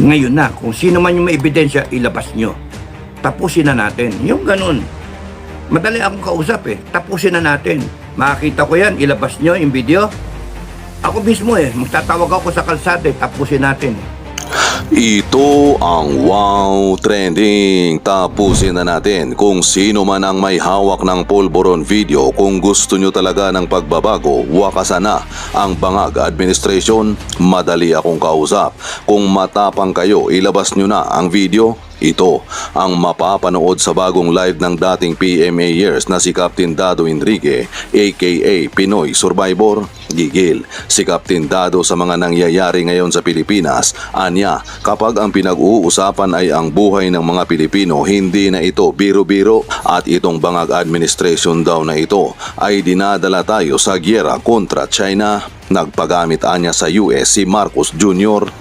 Ngayon na, kung sino man yung may ebidensya, ilabas nyo. Tapusin na natin. Yung ganun. Madali akong kausap eh. Tapusin na natin. Makakita ko yan, ilabas nyo yung video. Ako mismo magtatawag ako sa kalsada tapusin natin. Ito ang Wow Trending. Tapusin na natin kung sino man ang may hawak ng pulburon video. Kung gusto nyo talaga ng pagbabago, wakasan na ang Bangag Administration. Madali akong kausap. Kung matapang kayo, ilabas nyo na ang video. Ito ang mapapanood sa bagong live ng dating PMA years na si Captain Dado Enrique aka Pinoy Survivor. Gigil si Captain Dado sa mga nangyayari ngayon sa Pilipinas. Anya, kapag ang pinag-uusapan ay ang buhay ng mga Pilipino, hindi na ito biro-biro at itong Bangag Administration daw na ito ay dinadala tayo sa gyera kontra China. Nagpagamit anya sa US si Marcos Jr.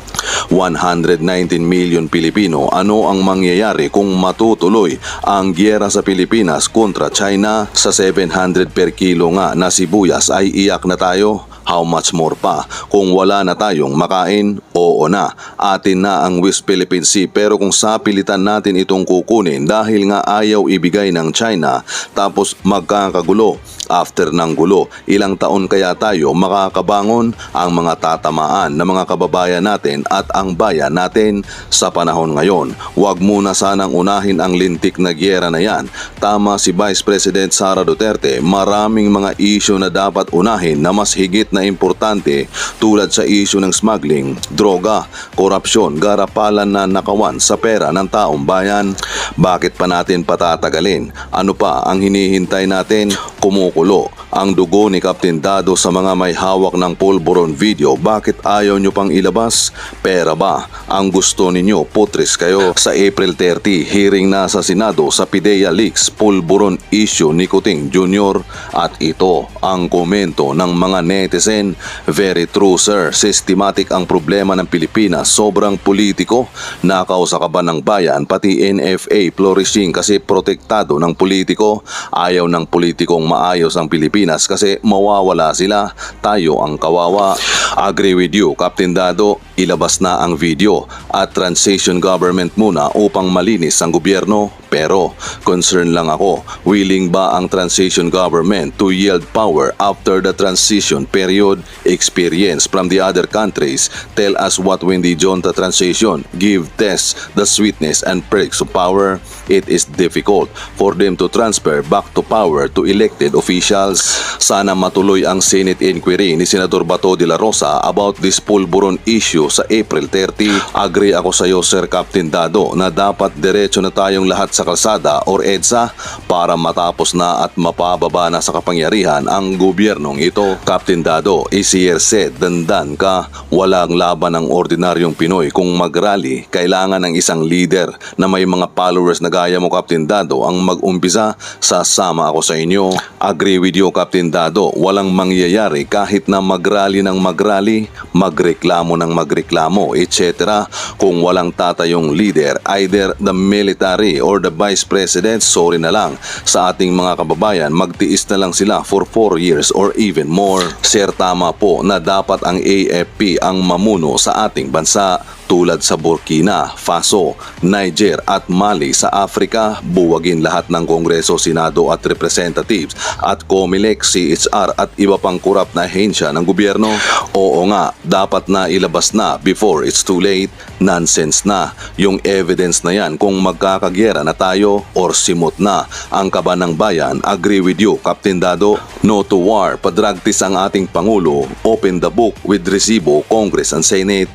119 million Pilipino. Ano ang mangyayari kung matutuloy ang gyera sa Pilipinas kontra China? Sa 700 per kilo nga na sibuyas ay iyak na tayo. How much more pa kung wala na tayong makain? Oo na, atin na ang West Philippine Sea, pero kung sapilitan natin itong kukunin dahil nga ayaw ibigay ng China, tapos magkakagulo. After ng gulo, ilang taon kaya tayo makakabangon? Ang mga tatamaan ng mga kababayan natin at ang bayan natin sa panahon ngayon. Huwag muna sanang unahin ang lintik na gyera na yan. Tama si Vice President Sara Duterte, maraming mga issue na dapat unahin na mas higit na importante tulad sa issue ng smuggling, droga, korupsyon, garapalan na nakawan sa pera ng taong bayan. Bakit pa natin patatagalin? Ano pa ang hinihintay natin? Kumukulo ang dugo ni Captain Dado sa mga may hawak ng pulburon video. Bakit ayaw nyo pang ilabas? Pera ba ang gusto ninyo? Putres kayo. Sa April 30, hearing na sa Senado sa PIDEA Leaks pulburon issue ni Kuting Jr. At ito ang komento ng mga netizen. Very true sir, systematic ang problema ng Pilipinas, sobrang politiko. Nakaw sa kaban ng bayan, pati NFA flourishing kasi protektado ng politiko. Ayaw ng politikong maayos ang Pilipinas kasi mawawala sila, tayo ang kawawa. Agree with you Captain Dado, ilabas na ang video at transition government muna upang malinis ang gobyerno. Pero concern lang ako, willing ba ang transition government to yield power after the transition period? Experience from the other countries tell us what when the junta transition give test the sweetness and perks of power. It is difficult for them to transfer back to power to elected officials. Sana matuloy ang Senate inquiry ni Senador Bato de la Rosa about this pulburon issue sa April 30. Agree ako sa iyo Sir Captain Dado na dapat diretso na tayong lahat sa kalsada or EDSA para matapos na at mapababa na sa kapangyarihan ang gobyernong ito. Captain Dado, easier said than done ka. Walang laban ng ordinaryong Pinoy. Kung mag-rally, kailangan ng isang leader na may mga followers na gaya mo Captain Dado ang mag-umpisa. Sasama ako sa inyo. Agree with you Captain Dado, walang mangyayari kahit na mag-rally ng mag-rally, magreklamo ng magreklamo, etc. Kung walang tatayong leader, either the military or the Vice President, sorry na lang sa ating mga kababayan, magtiis na lang sila for 4 years or even more. Sir, tama po na dapat ang AFP ang mamuno sa ating bansa. Tulad sa Burkina Faso, Niger at Mali sa Africa, buwagin lahat ng Kongreso, Senado at Representatives at COMELEC, CHR at iba pang korap na ahensya ng gobyerno. Oo nga, dapat na ilabas na before it's too late. Nonsense na yung evidence na yan kung magkakagyera na tayo or simot na ang kaban ng bayan. Agree with you Captain Dado. No to war, padragtis ang ating Pangulo. Open the book with resibo, Congress and Senate.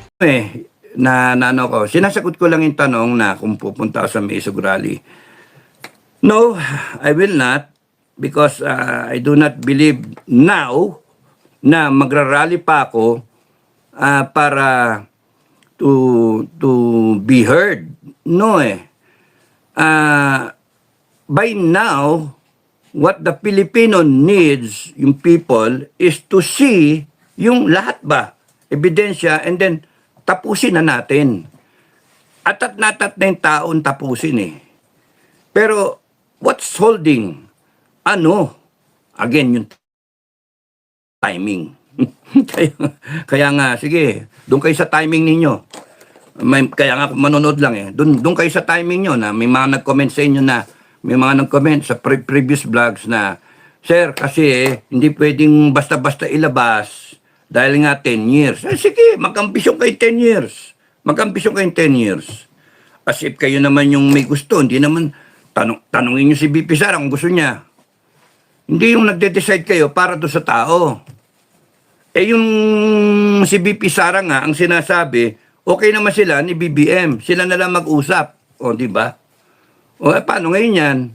Ano ko, sinasagot ko lang yung tanong na kung pupunta ako sa Maysog Rally. No, I will not because I do not believe now na magrarally pa ako para to be heard. No by now, what the Filipino needs, yung people, is to see yung lahat ba, ebidensya, and then tapusin na natin. Atat na yung taon tapusin Pero what's holding? Again, yung timing. kaya nga, sige, doon kayo sa timing ninyo. Kaya nga manonood lang eh. Doon kayo sa timing nyo na may mga nag-comment sa inyo na, may mga nag-comment sa previous vlogs na, Sir, kasi hindi pwedeng basta-basta ilabas dahil nga 10 years. Sige, mag-ambisyon kayo 10 years. Mag-ambisyon kayo 10 years. As if kayo naman yung may gusto, hindi naman, tanungin nyo si BP Sara kung gusto niya. Hindi yung nagde-decide kayo para doon sa tao. Eh yung si BP Sara nga, ang sinasabi, okay naman sila ni BBM. Sila na lang mag-usap. O, di ba? O, paano ngayon yan?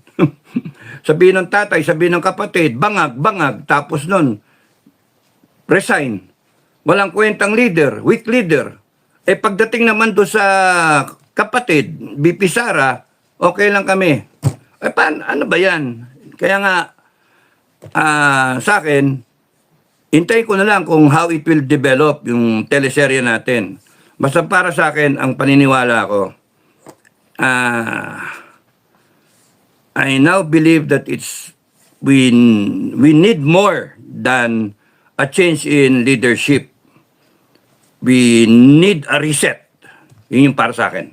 Sabihin ng tatay, sabihin ng kapatid, bangag. Tapos nun, resign. Walang kwentang leader, weak leader. Eh pagdating naman doon sa kapatid, BP Sara, okay lang kami. Eh paano, ano ba yan? Kaya nga, sa akin, hintayin ko na lang kung how it will develop yung teleserye natin. Basta para sa akin, ang paniniwala ko, I now believe that we need more than a change in leadership. We need a reset. Yun yung para sa akin.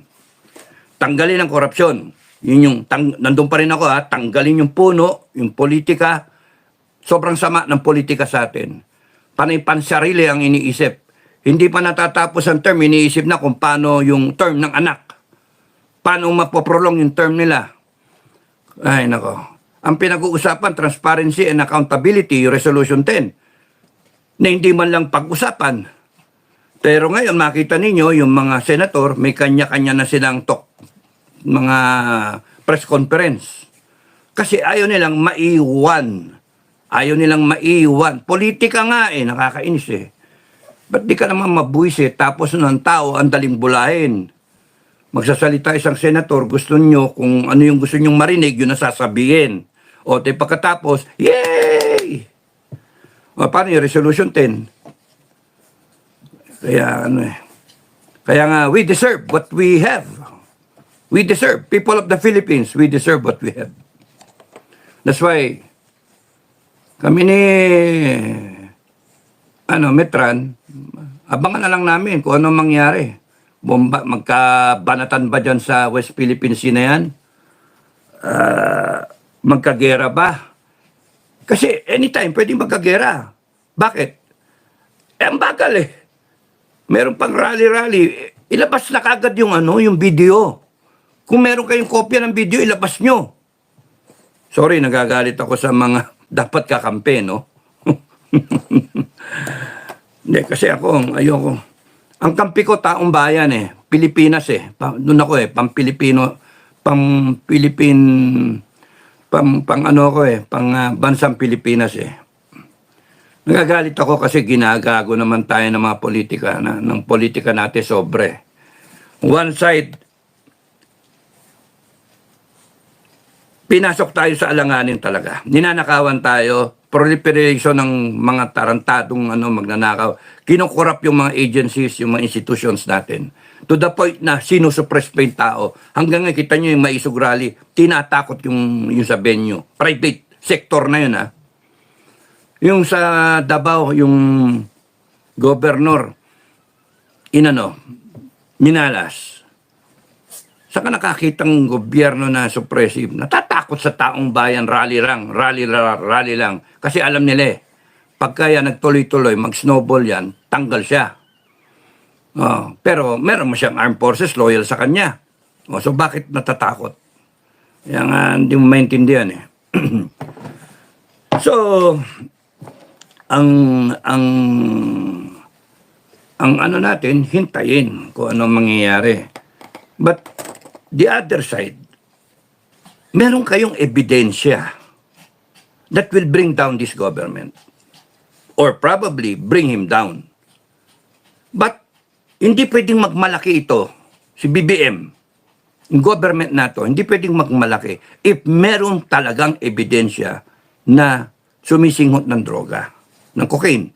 Tanggalin ang korupsyon. Yun yung, nandun pa rin ako tanggalin yung puno, yung politika. Sobrang sama ng politika sa atin. Panay pansarili ang iniisip. Hindi pa natatapos ang term, iniisip na kung paano yung term ng anak. Paano mapoprolong yung term nila. Ay, nako. Ang pinag-uusapan, transparency and accountability, yung Resolution 10, na hindi man lang pag-usapan. Pero ngayon, makita ninyo, yung mga senator, may kanya-kanya na silang mga press conference. Kasi ayaw nilang maiwan. Politika nga nakakainis eh. Ba't di ka naman mabuisit, tapos ng tao, ang daling bulahin. Magsasalita isang senator, gusto nyo, kung ano yung gusto nyong marinig, yun na sasabihin. O, pagkatapos, yay! O, paano yung Resolution 10? Kaya nga, we deserve what we have. We deserve, people of the Philippines, we deserve what we have. That's why, kami ni, Metran, abangan na lang namin kung ano mangyari. Bomba, magkabanatan ba dyan sa West Philippine Sea na yan? Magkagera ba? Kasi anytime pwedeng magkagera. Bakit? Ang bagal eh. Meron pang rally-rally. Ilabas na kagad yung yung video. Kung meron kayong kopya ng video, ilabas nyo. Sorry, nagagalit ako sa mga dapat kakampi, no? Hindi, kasi ayoko. Ang kampi ko, taong bayan eh. Pilipinas eh. Doon ako pang-Pilipino, bansang Pilipinas eh. Nagagalit ako kasi ginagago naman tayo ng mga politika natin sobre. One side, pinasok tayo sa alanganin talaga. Ninanakawan tayo, proliferation ng mga tarantadong magnanakaw. Kinukurap yung mga agencies, yung mga institutions natin. To the point na sinusuppress pa yung tao. Hanggang ngayon, kita nyo yung Maisog Rally, tinatakot yung sa venue. Private sector na yun Yung sa Davao, yung governor, minalas. Saka nakakitang gobyerno na suppressive, natatakot sa taong bayan, rally lang. Kasi alam nila pagka yan nagtuloy-tuloy, mag-snowball yan, tanggal siya. Pero meron mo siyang armed forces, loyal sa kanya. So bakit natatakot? Yan hindi mo maintindihan So, ang natin, hintayin kung ano mangyayari. But the other side, meron kayong ebidensya that will bring down this government or probably bring him down. But hindi pwedeng magmalaki ito, si BBM, yung government na to, hindi pwedeng magmalaki if meron talagang ebidensya na sumisinghot ng droga, ng cocaine.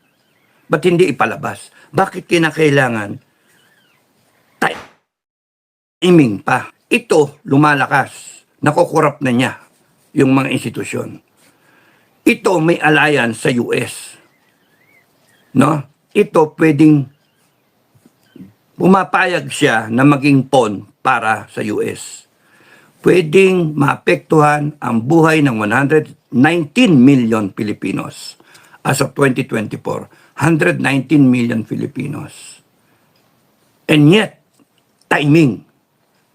Ba't hindi ipalabas? Bakit kinakailangan timing pa? Ito, lumalakas. Nakukurap na niya yung mga institusyon. Ito, may alliance sa US. No? Ito, pwedeng pumapayag siya na maging pawn para sa US. Pwedeng maapektuhan ang buhay ng 119 million Filipinos. As of 2024, 119 million Filipinos. And yet, timing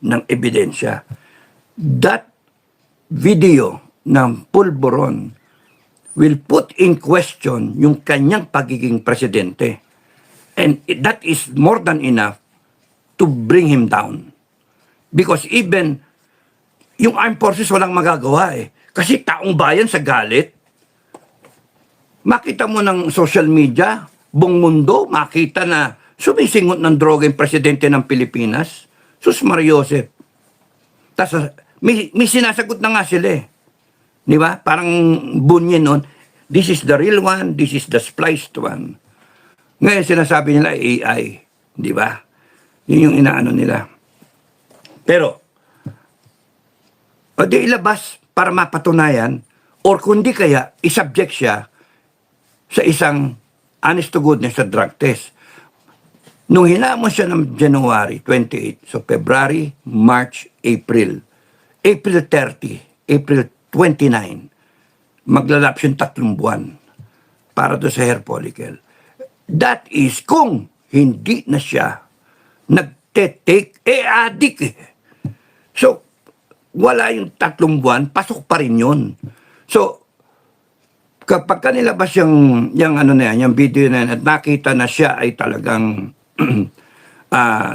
ng ebidensya. That video ng pulburon will put in question yung kanyang pagiging presidente. And that is more than enough to bring him down. Because even yung armed forces walang magagawa eh. Kasi taong bayan sa galit. Makita mo ng social media, buong mundo, makita na sumisingot ng droga yung presidente ng Pilipinas. Sus Mariosep. Tapos may sinasagot na nga sila eh. Di ba? Parang bunye nun. This is the real one, this is the spliced one. Ngayon sinasabi nila AI. Di ba? Yun yung inaano nila. Pero, o di ilabas para mapatunayan or kundi kaya isubject siya sa isang honest to goodness sa drug test. Nung hinamon siya ng January 28, so February, March, April 30, April 29, maglalapse yung 3 buwan para doon sa hair follicle. That is kung hindi na siya nagte-take, addict eh. So, wala yung 3 buwan, pasok pa rin yun. So, kapag kanilabas yung ano na yan, yung video na yan, at nakita na siya ay talagang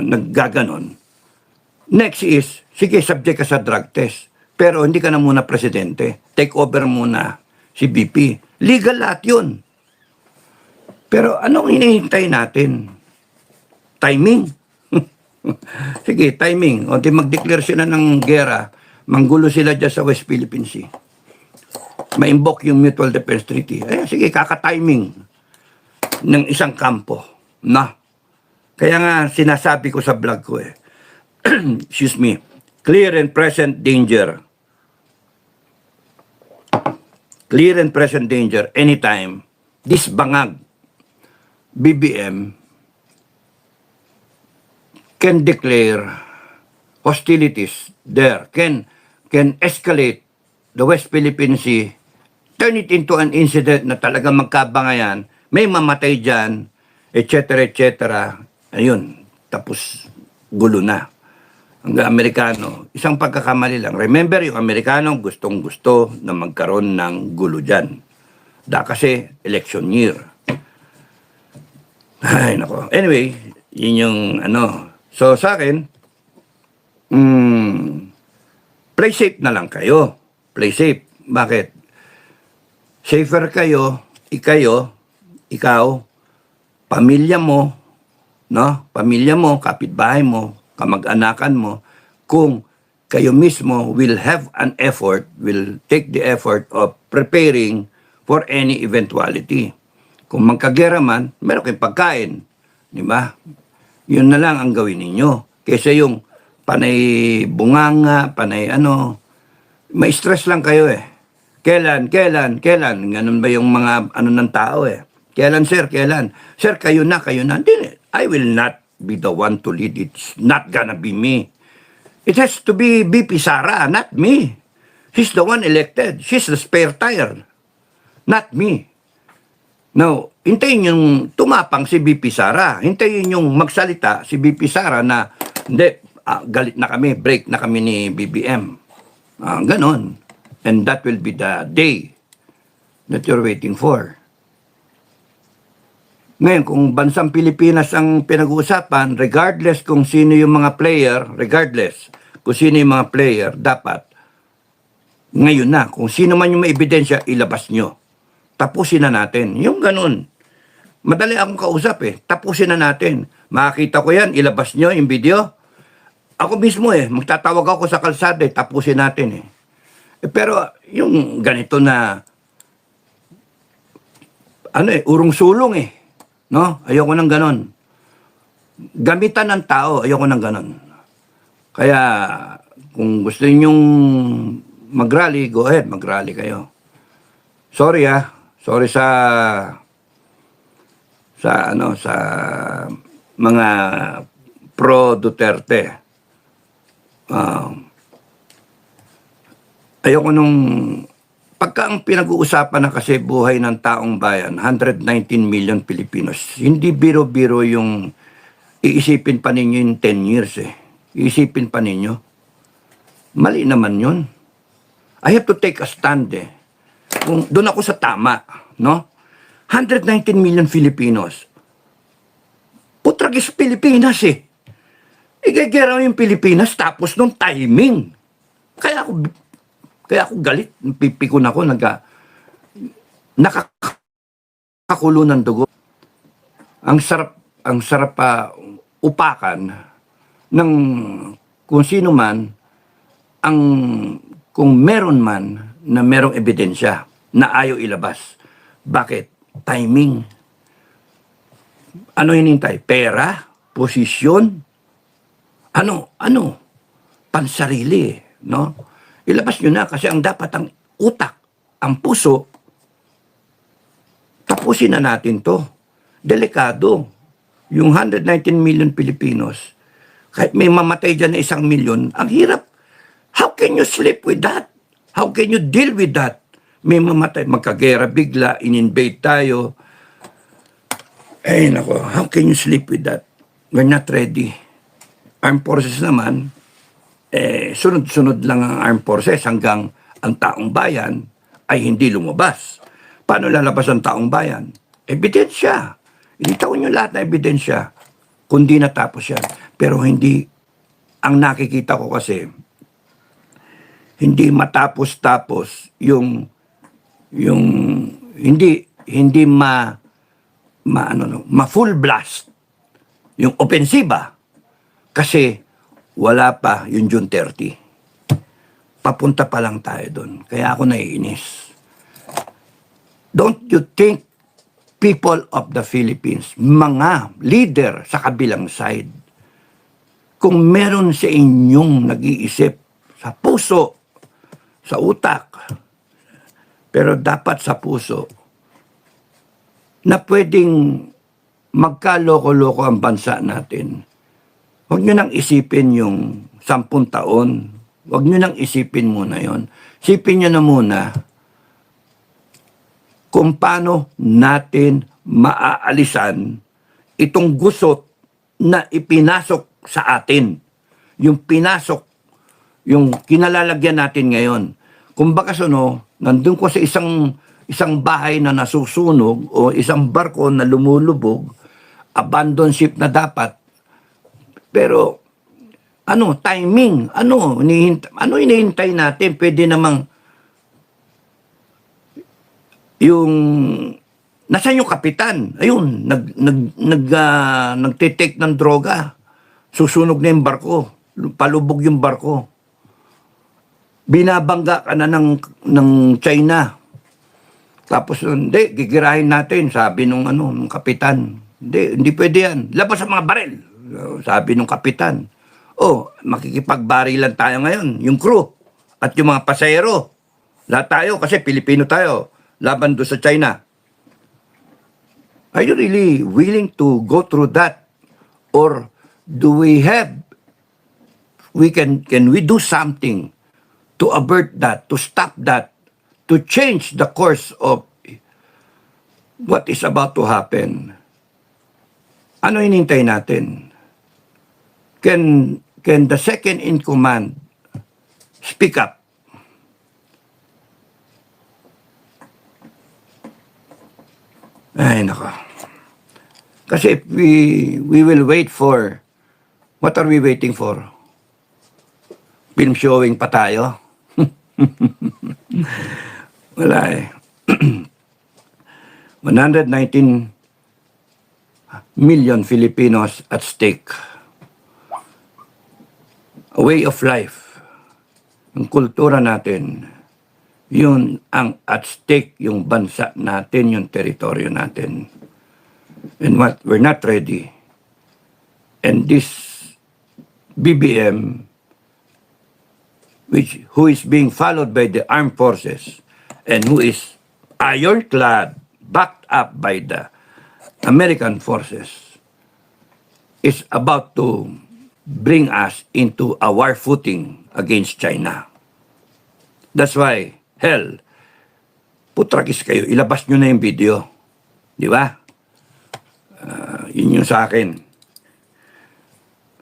naggaganon. Next is, sige, subject ka sa drug test. Pero hindi ka na muna presidente. Take over muna si BP. Legal lahat yun. Pero anong hinihintay natin? Timing. Sige, timing. O di mag-declare sila ng gera, manggulo sila dyan sa West Philippine Sea. Ma-invoke yung Mutual Defense Treaty. Eh, sige, kaka-timing ng isang kampo. Na. Kaya nga sinasabi ko sa vlog ko eh. Excuse me. Clear and present danger. Clear and present danger anytime. This bangag BBM can declare hostilities there, can escalate the West Philippine Sea, turn it into an incident na talagang magkabangayan, may mamatay dyan, etc. Ayun, tapos gulo na. Ang Amerikano, isang pagkakamali lang. Remember, yung Amerikano gustong-gusto na magkaroon ng gulo dyan. Kasi election year. Ay, nako. Anyway, yun yung ano. So, sa akin, play safe na lang kayo. Play safe. Bakit? Safer kayo, ikaw, pamilya mo, no? Pamilya mo, kapitbahay mo, kamag-anakan mo, kung kayo mismo will have an effort, will take the effort of preparing for any eventuality. Kung magkagera man, meron kayong pagkain. Di ba? Yun na lang ang gawin ninyo. Kaysa yung panay bunganga, panay ano, may stress lang kayo eh. Kailan? Ganun ba yung mga ano ng tao eh. Kailan, sir? Kailan? Sir, kayo na. Hindi. I will not be the one to lead. It's not gonna be me. It has to be BP Sara, not me. She's the one elected. She's the spare tire. Not me. Now, hintayin yung tumapang si BP Sara. Hintayin yung magsalita si BP Sara na, hindi, galit na kami, break na kami ni BBM. Ganon. And that will be the day that you're waiting for. Ngayon, kung bansang Pilipinas ang pinag-uusapan, regardless kung sino yung mga player, dapat, ngayon na, kung sino man yung may ebidensya, ilabas nyo. Tapusin na natin. Yung ganun. Madali akong kausap eh. Tapusin na natin. Makakita ko yan, ilabas nyo yung video. Ako mismo eh, magtatawag ako sa kalsada eh, tapusin natin eh. Pero yung ganito na, urong-sulong eh. No? Ayoko ng ganon. Gamitan ng tao, ayoko ng ganon. Kaya, kung gusto ninyong mag-rally, go ahead, mag-rally kayo. Sorry sorry sa mga pro-Duterte. Ayoko nung, pagka ang pinag-uusapan na kasi buhay ng taong bayan, 119 million Filipinos, hindi biro-biro yung iisipin pa ninyo yung 10 years eh. Iisipin pa ninyo. Mali naman yun. I have to take a stand eh. Kung doon ako sa tama, no? 119 million Filipinos. Putragis Pilipinas eh. Igagera yung Pilipinas tapos nung timing. Kaya ako galit. Pipikon ako. Nakakakulo ng dugo. Ang sarap upakan ng kung sino man kung meron man na merong ebidensya na ayaw ilabas. Bakit? Timing. Ano hinintay? Pera? Posisyon? Ano? Pansarili, no? Ilabas nyo na kasi ang dapat ang utak, ang puso, tapusin na natin to. Delikado. Yung 119 million Filipinos, kahit may mamatay dyan na 1 milyon, ang hirap. How can you sleep with that? How can you deal with that? May mamatay, magkagera bigla, in-invade tayo. Eh, nako, how can you sleep with that? We're not ready. Armed forces naman, sunod-sunod lang ang armed forces hanggang ang taong bayan ay hindi lumabas. Paano lalabas ang taong bayan? Ebidensya. Itaon nyo lahat na ebidensya. Kundi natapos yan. Pero hindi, ang nakikita ko kasi, hindi matapos-tapos yung hindi ma full blast yung opensiba kasi wala pa yung June 30. Papunta pa lang tayo doon. Kaya ako naiinis. Don't you think people of the Philippines, mga leader sa kabilang side, kung meron sa inyong nag-iisip sa puso, sa utak, pero dapat sa puso, na pwedeng magkaloko-loko ang bansa natin. Huwag nyo nang isipin yung 10 taon. Huwag nyo nang isipin muna yon. Isipin nyo na muna kung paano natin maaalisan itong gusot na ipinasok sa atin. Yung pinasok, yung kinalalagyan natin ngayon. Kung baka nandun ko sa isang bahay na nasusunog o isang barko na lumulubog, abandon ship na dapat. Pero, timing, hinihintay natin? Pwede namang, nasaan yung kapitan? Ayun, nagtitake ng droga. Susunog na yung barko. Palubog yung barko. Binabangga ka na ng China. Tapos, hindi, gigirahin natin, sabi nung kapitan. Hindi pwede yan. Labas ang mga baril, sabi nung kapitan. Makikipagbarilan tayo ngayon, yung crew at yung mga pasahero. Lahat tayo, kasi Pilipino tayo, laban doon sa China. Are you really willing to go through that? Or do can we do something to avert that, to stop that, to change the course of what is about to happen? Ano hinintay natin? Can the second in command speak up? Ay, nako. Kasi if we will wait for, what are we waiting for? Film showing pa tayo? Wala eh. 119 million Filipinos at stake. A way of life. Yung kultura natin, yun ang at stake, yung bansa natin, yung teritoryo natin. And we're not ready. And this BBM, who is being followed by the armed forces and who is ironclad, backed up by the American forces, is about to bring us into a war footing against China. That's why, hell, putragis kayo, ilabas nyo na yung video. Di ba? Yun yung sa akin.